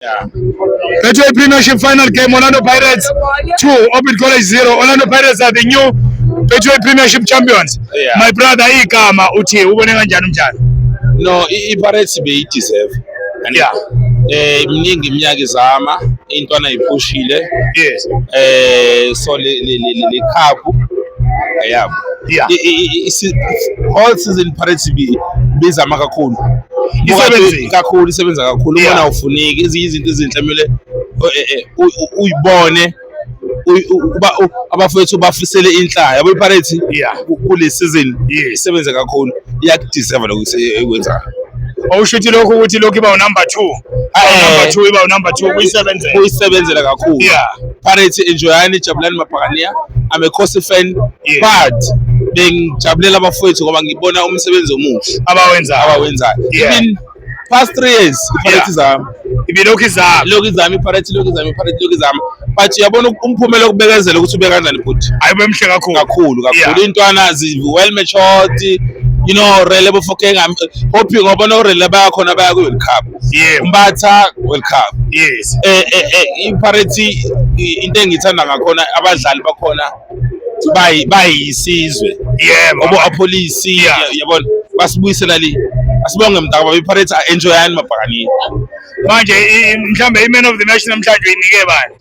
Yeah. Betway Premiership final game, Orlando Pirates 2, Open College 0. Orlando Pirates are the new Betway Premiership champions. Yeah. My brother, igama uthi ubone kanjani umdlalo? No, iPirates beyideserve. Yeah. Iminingi iminyaka izama, intwana iphushile. Yes. So le cup yabo. Yeah. All season Pirates bizama kakhulu. Isebenza kakhulu. Ubona ufuneki ezinye izinto ezinhlamele uyibone abafowethu bafisele inhlaya yabo iPirates kule season isebenza kakhulu iyakudeserve lokwenza. Awushuthi lokho ukuthi lokho iba number 2. Number 2 iba number 2 kuyisebenzela kakhulu. Pirates enjoyani jabulani mabhakaniya. I'm a Khosi fan, but bengijabulela abafowethu ngoba ngibona umsebenzi omuhle abawenzayo. Even past 3 years iPirates izama. Ibilokhu izama iPirates izama. But uyabona umphumela okubekezela ukuthi ube kanjani futhi. Ayibe mhle kakhulu. Intwana well matured, you know, reliable for king. I'm hoping ngoba no reliable bayakhona baya ku World Cup. Umbatha World Cup. Yes. iPirates into engithanda ngakhona abadlali bakhona bayisizwe. Ngoba apolice yabona basibuyisela le. Asibonge mntaka iPirates enjoyani mabhakani. Manje mhlambe iman of the match namhlanje inike bani?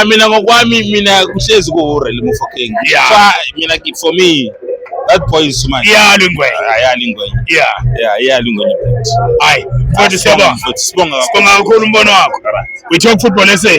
Mina ngokwami kuhlezi ku Relimo Mofokeng. Mina for me that point is man. Iyalingwe. Iyalingwe. Hayi, mfowethu siyabonga kakhulu umbono wakho. We talk football SA.